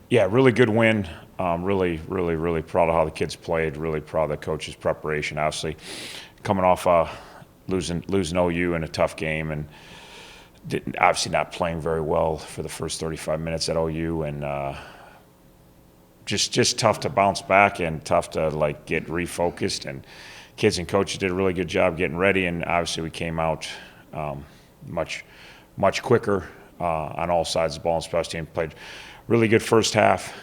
Yeah, really good win. Really, really, really proud of how the kids played. Really proud of the coach's preparation. Obviously, coming off losing OU in a tough game, and obviously not playing very well for the first 35 minutes at OU, and just tough to bounce back and tough to like get refocused. And kids and coaches did a really good job getting ready. And obviously, we came out much quicker on all sides of the ball. And special team played really good first half.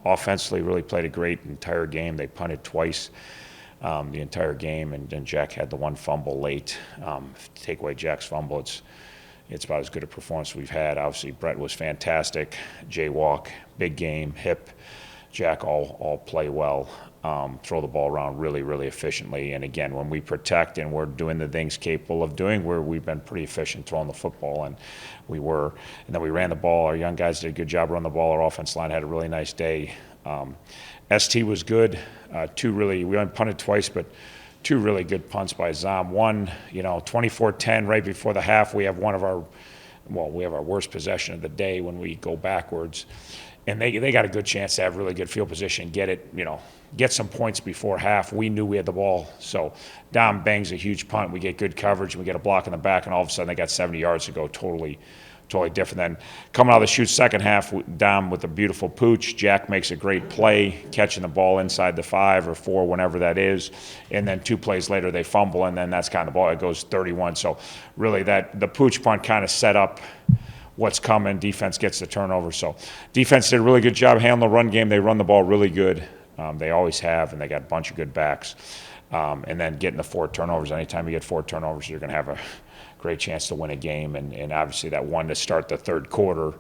Offensively, really played a great entire game. They punted twice the entire game, and Jack had the one fumble late. Take away Jack's fumble, it's about as good a performance we've had. Obviously, Brett was fantastic. Jay Walk, big game. Hip, Jack all play well. Throw the ball around really, really efficiently. And again, when we protect and we're doing the things capable of doing, we've been pretty efficient throwing the football, and we were. And then we ran the ball. Our young guys did a good job running the ball. Our offense line had a really nice day. ST was good. We only punted twice, but two really good punts by Zom. One, 24-10 right before the half. We have our worst possession of the day when we go backwards. And they got a good chance to have really good field position, get some points before half. We knew we had the ball. So Dom bangs a huge punt. We get good coverage, and we get a block in the back, and all of a sudden they got 70 yards to go. Totally different. Then coming out of the chute second half, Dom with a beautiful pooch. Jack makes a great play, catching the ball inside the 5 or 4, whenever that is. And then 2 plays later, they fumble, and then that's kind of the ball. It goes 31. So really the pooch punt kind of set up what's coming. Defense gets the turnover. So defense did a really good job handling the run game. They run the ball really good. They always have, and they got a bunch of good backs. And then getting the 4 turnovers. Anytime you get 4 turnovers, you're going to have a great chance to win a game. And obviously that one to start the third quarter,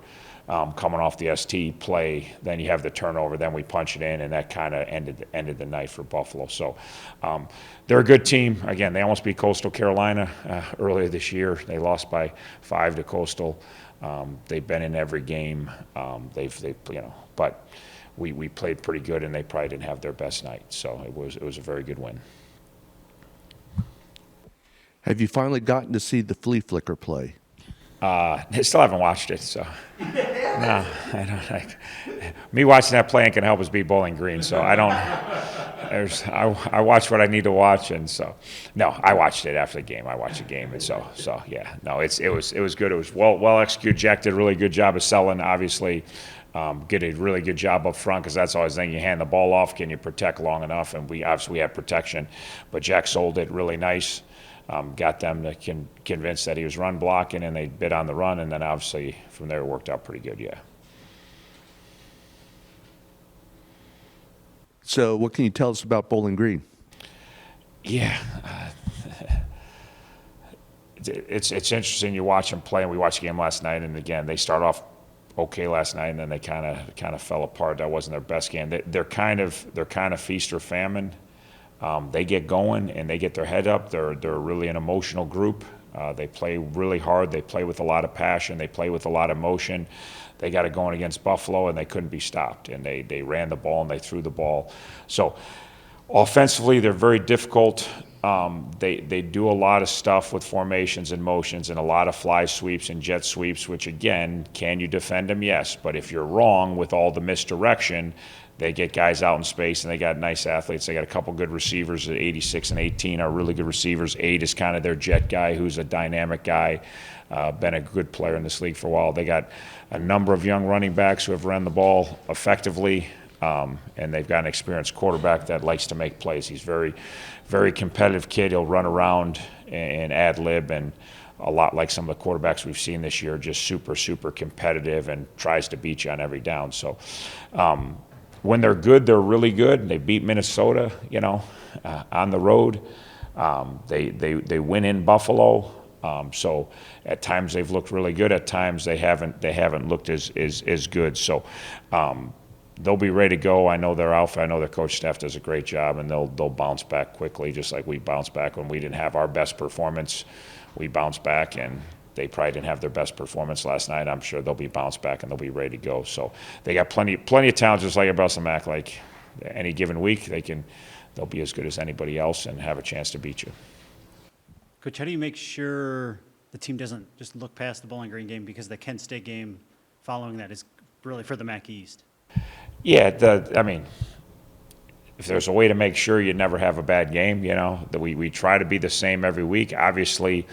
coming off the ST play, then you have the turnover, then we punch it in, and that kind of ended the night for Buffalo. So they're a good team. Again, they almost beat Coastal Carolina earlier this year. They lost by 5 to Coastal. They've been in every game. But we played pretty good, and they probably didn't have their best night. So it was a very good win. Have you finally gotten to see the flea flicker play? I still haven't watched it, so no, I don't. Me watching that play ain't gonna help us beat Bowling Green, so I don't. I watch what I need to watch, and so no, I watched it after the game. I watched the game, and so yeah, no, it was good. It was well executed. Jack did a really good job of selling, obviously. Get a really good job up front, because that's always the thing. You hand the ball off, can you protect long enough? And we had protection, but Jack sold it really nice. Got them to convince that he was run blocking, and they bid on the run, and then obviously from there it worked out pretty good, yeah. So what can you tell us about Bowling Green? Yeah, it's interesting. You watch them play, and we watched the game last night, and again, they start off okay last night, and then they kind of fell apart. That wasn't their best game. They're kind of feast or famine. They get going and they get their head up. They're really an emotional group. They play really hard. They play with a lot of passion. They play with a lot of emotion. They got it going against Buffalo, and they couldn't be stopped. And they ran the ball and they threw the ball. So offensively, they're very difficult. They do a lot of stuff with formations and motions, and a lot of fly sweeps and jet sweeps, which again, can you defend them? Yes. But if you're wrong with all the misdirection, they get guys out in space, and they got nice athletes. They got a couple good receivers at 86 and 18 are really good receivers. 8 is kind of their jet guy, who's a dynamic guy, been a good player in this league for a while. They got a number of young running backs who have run the ball effectively, and they've got an experienced quarterback that likes to make plays. He's very, very competitive kid. He'll run around and ad lib, and a lot like some of the quarterbacks we've seen this year, just super, super competitive and tries to beat you on every down. So when they're good, they're really good. They beat Minnesota, on the road. They win in Buffalo. So at times they've looked really good. At times they haven't looked as good. So they'll be ready to go. I know their alpha. I know their coach staff does a great job, and they'll bounce back quickly, just like we bounced back when we didn't have our best performance. We bounced back, and they probably didn't have their best performance last night. I'm sure they'll be bounced back, and they'll be ready to go. So they got plenty of talent, just like Boston Mac. Like any given week, they'll be as good as anybody else and have a chance to beat you. Coach, how do you make sure the team doesn't just look past the Bowling Green game, because the Kent State game following that is really for the MAC East? Yeah, I mean, if there's a way to make sure you never have a bad game, that we try to be the same every week. Obviously,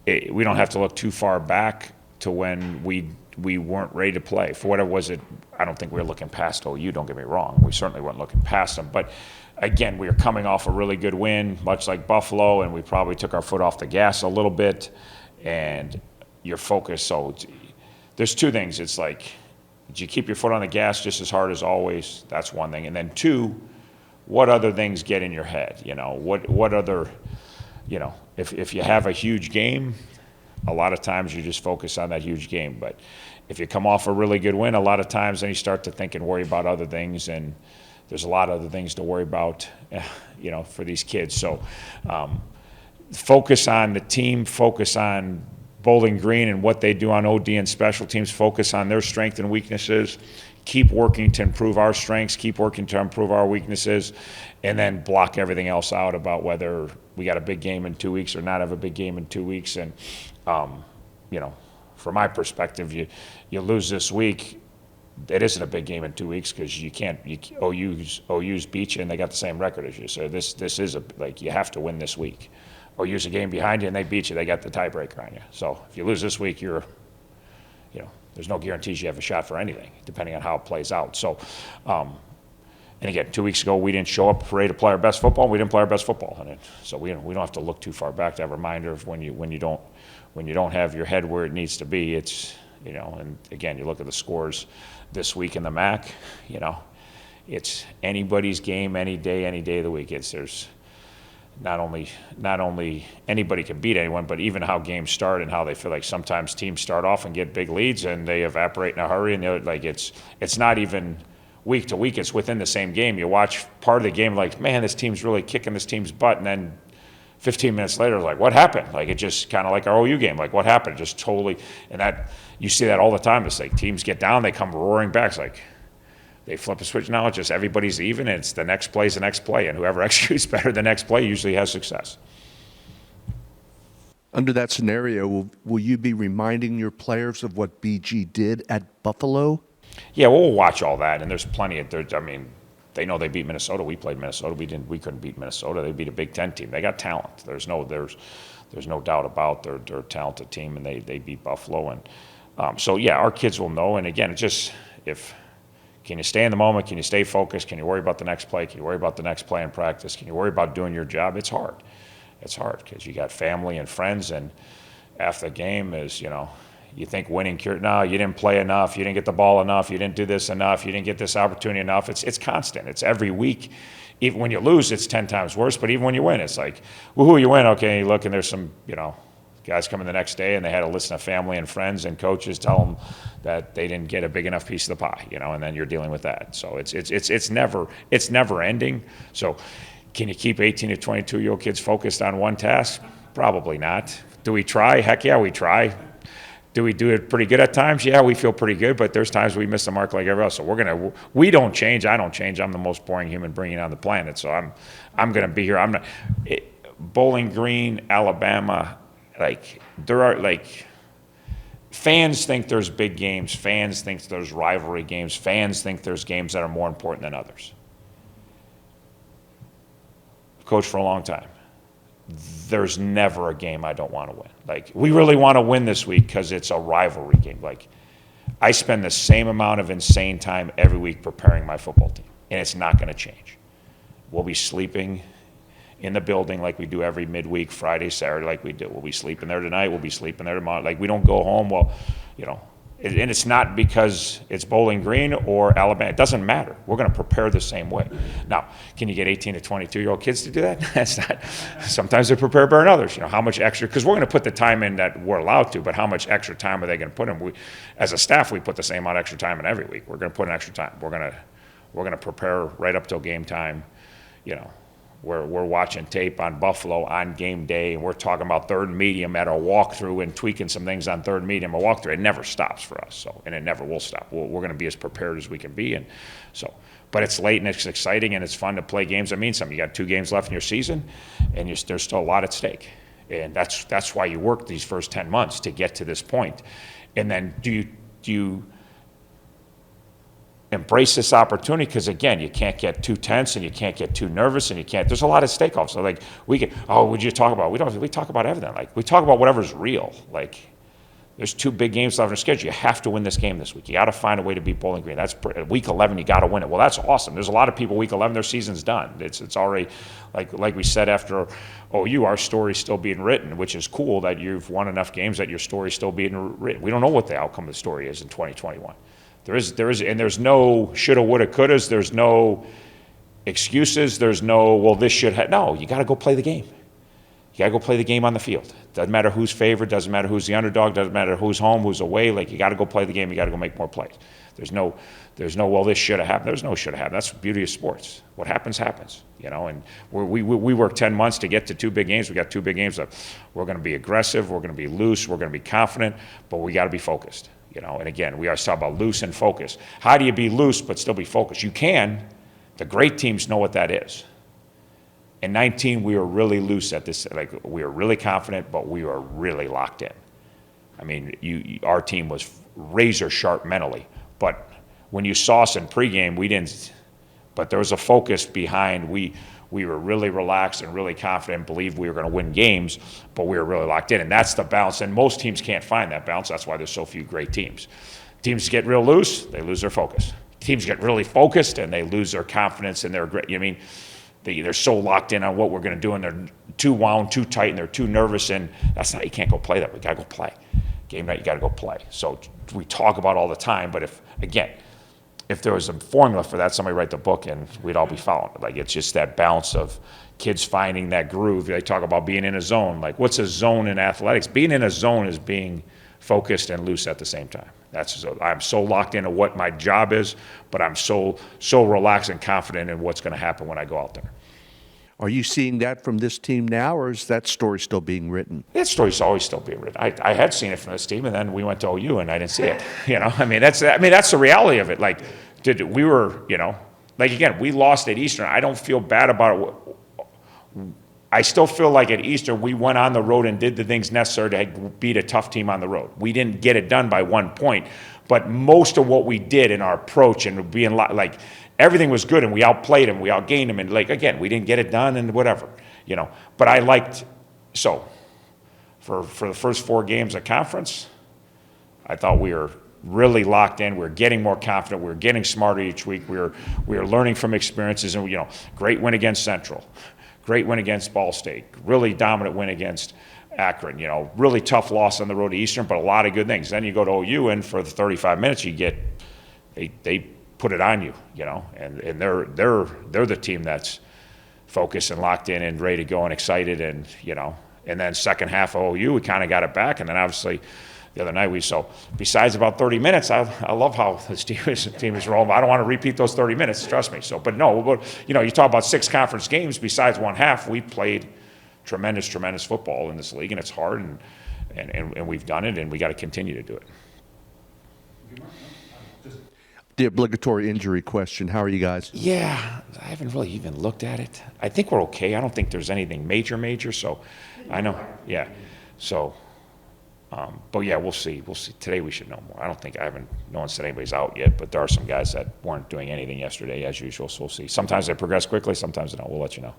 we don't have to look too far back to when we weren't ready to play. For whatever was it, I don't think we were looking past OU, don't get me wrong. We certainly weren't looking past them. But again, we were coming off a really good win, much like Buffalo, and we probably took our foot off the gas a little bit, and your focus. So there's two things. It's like, did you keep your foot on the gas just as hard as always? That's one thing. And then two, what other things get in your head? What other, if you have a huge game, a lot of times you just focus on that huge game. But if you come off a really good win, a lot of times then you start to think and worry about other things, and there's a lot of other things to worry about, for these kids. So focus on the team, focus on Bowling Green and what they do on OD and special teams, focus on their strengths and weaknesses, keep working to improve our strengths, keep working to improve our weaknesses, and then block everything else out about whether we got a big game in 2 weeks or not have a big game in 2 weeks. And, from my perspective, you lose this week, it isn't a big game in 2 weeks because OU's beat you and they got the same record as you. So this is you have to win this week. OU's a game behind you and they beat you, they got the tiebreaker on you. So if you lose this week, there's no guarantees you have a shot for anything, depending on how it plays out. So, and again, 2 weeks ago, we didn't show up ready to play our best football. We didn't play our best football, so we don't have to look too far back to have a reminder of when you don't have your head where it needs to be. It's and again, you look at the scores this week in the MAC. It's anybody's game, any day of the week. There's not only anybody can beat anyone, but even how games start and how they feel. Like sometimes teams start off and get big leads and they evaporate in a hurry, and it's not even week to week. It's within the same game. You watch part of the game, like, man, this team's really kicking this team's butt, and then 15 minutes later, like, what happened? Like, it just kind of like our OU game. Like, what happened? Just totally, and that you see that all the time. It's like teams get down, they come roaring back. It's like they flip a switch now. It's just everybody's even, and it's the next play's the next play, and whoever executes better the next play usually has success. Under that scenario, will you be reminding your players of what BG did at Buffalo? Yeah, we'll watch all that, and there's plenty of. They know they beat Minnesota. We played Minnesota. We couldn't beat Minnesota. They beat a Big Ten team. They got talent. There's no doubt about they're a talented team, and they beat Buffalo. And so yeah, our kids will know. And again, it's just can you stay in the moment? Can you stay focused? Can you worry about the next play? Can you worry about the next play in practice? Can you worry about doing your job? It's hard. It's hard because you got family and friends, and after the game is you think winning cure. No, you didn't play enough. You didn't get the ball enough. You didn't do this enough. You didn't get this opportunity enough. It's constant. It's every week. Even when you lose, it's 10 times worse. But even when you win, it's like, woohoo, you win. Okay, you look, and there's some, guys coming the next day, and they had a list of family and friends and coaches tell them that they didn't get a big enough piece of the pie, and then you're dealing with that. So it's never ending. So can you keep 18 to 22-year-old kids focused on one task? Probably not. Do we try? Heck yeah, we try. Do we do it pretty good at times? Yeah, we feel pretty good, but there's times we miss the mark like everyone else. So we don't change. I don't change. I'm the most boring human being on the planet. So I'm going to be here. Bowling Green, Alabama, there are fans think there's big games. Fans think there's rivalry games. Fans think there's games that are more important than others. Coached for a long time. There's never a game I don't want to win. We really want to win this week because it's a rivalry game. I spend the same amount of insane time every week preparing my football team, and it's not going to change. We'll be sleeping in the building like we do every midweek, Friday, Saturday, like we do. We'll be sleeping there tonight. We'll be sleeping there tomorrow. We don't go home. And it's not because it's Bowling Green or Alabama. It doesn't matter. We're going to prepare the same way. Now, can you get 18 to 22-year-old kids to do that? That's not. Sometimes they prepare better than others. How much extra? Because we're going to put the time in that we're allowed to, but how much extra time are they going to put in? As a staff, we put the same amount of extra time in every week. We're going to put in extra time. We're going to prepare right up till game time. We're watching tape on Buffalo on game day, and we're talking about third and medium at a walkthrough and tweaking some things on third and medium. A walkthrough, it never stops for us, and it never will stop. We're going to be as prepared as we can be, but it's late and it's exciting and it's fun to play games that mean something. You got 2 games left in your season, and there's still a lot at stake, and that's why you work these first 10 months to get to this point. And then do you embrace this opportunity because, again, you can't get too tense and you can't get too nervous and you can't. There's a lot at stake. So like we can. Oh, would you talk about? We don't. We talk about everything. Like we talk about whatever's real. Like there's 2 big games left on the schedule. You have to win this game this week. You got to find a way to beat Bowling Green. That's week 11. You got to win it. Well, that's awesome. There's a lot of people week 11 their season's done. It's already like we said after OU, our story's still being written, which is cool that you've won enough games that your story's still being written. We don't know what the outcome of the story is in 2021. There is, and there's no shoulda, woulda, couldas. There's no excuses. There's no, well, this should have. No, you got to go play the game. You got to go play the game on the field. Doesn't matter who's favored. Doesn't matter who's the underdog. Doesn't matter who's home, who's away. Like you got to go play the game. You got to go make more plays. There's no, well, this should have happened. There's no should have happened. That's the beauty of sports. What happens, happens. You know, and we worked 10 months to get to 2 big games. We got 2 big games. We're going to be aggressive. We're going to be loose. We're going to be confident. But we got to be focused. You know, and again, we always talk about loose and focus. How do you be loose but still be focused? You can. The great teams know what that is. In 19, we were really loose at this. Like we were really confident, but we were really locked in. I mean, our team was razor sharp mentally. But when you saw us in pregame, we didn't. But there was a focus behind. We were really relaxed and really confident, believed we were going to win games, but we were really locked in. And that's the balance. And most teams can't find that balance. That's why there's so few great teams. Teams get real loose, they lose their focus. Teams get really focused and they lose their confidence and their grit. I mean, they're so locked in on what we're going to do and they're too wound, too tight, and they're too nervous. And that's not, you can't go play that. We got to go play. Game night, you got to go play. So we talk about all the time, but if there was a formula for that, somebody write the book and we'd all be following it. Like it's just that balance of kids finding that groove. They talk about being in a zone. Like what's a zone in athletics? Being in a zone is being focused and loose at the same time. I'm so locked into what my job is, but I'm so relaxed and confident in what's going to happen when I go out there. Are you seeing that from this team now, or is that story still being written? That story's always still being written. I had seen it from this team, and then we went to OU, and I didn't see it. You know, that's the reality of it. Like, we were, you know, like again, we lost at Eastern. I don't feel bad about it. I still feel like at Eastern we went on the road and did the things necessary to beat a tough team on the road. We didn't get it done by 1 point, but most of what we did in our approach and being like. Everything was good, and we outplayed them, we outgained them, and like again, we didn't get it done, and whatever, you know. But I liked for the first 4 games of conference, I thought we were really locked in. We were getting more confident. We were getting smarter each week. We were learning from experiences, and you know, great win against Central, great win against Ball State, really dominant win against Akron. You know, really tough loss on the road to Eastern, but a lot of good things. Then you go to OU, and for the 35 minutes, you get they put it on you, you know, and they're the team that's focused and locked in and ready to go and excited, and you know, and then second half of OU we kind of got it back, and then obviously the other night besides about 30 minutes, I love how this team is rolling. I don't want to repeat those 30 minutes, trust me. So, but no, you know, you talk about 6 conference games. Besides one half, we played tremendous football in this league, and it's hard, and we've done it, and we got to continue to do it. The obligatory injury question. How are you guys? Yeah, I haven't really even looked at it. I think we're okay. I don't think there's anything major. So, I know. Yeah. So, but yeah, we'll see. Today we should know more. No one said anybody's out yet, but there are some guys that weren't doing anything yesterday as usual. So we'll see. Sometimes they progress quickly. Sometimes they don't. We'll let you know.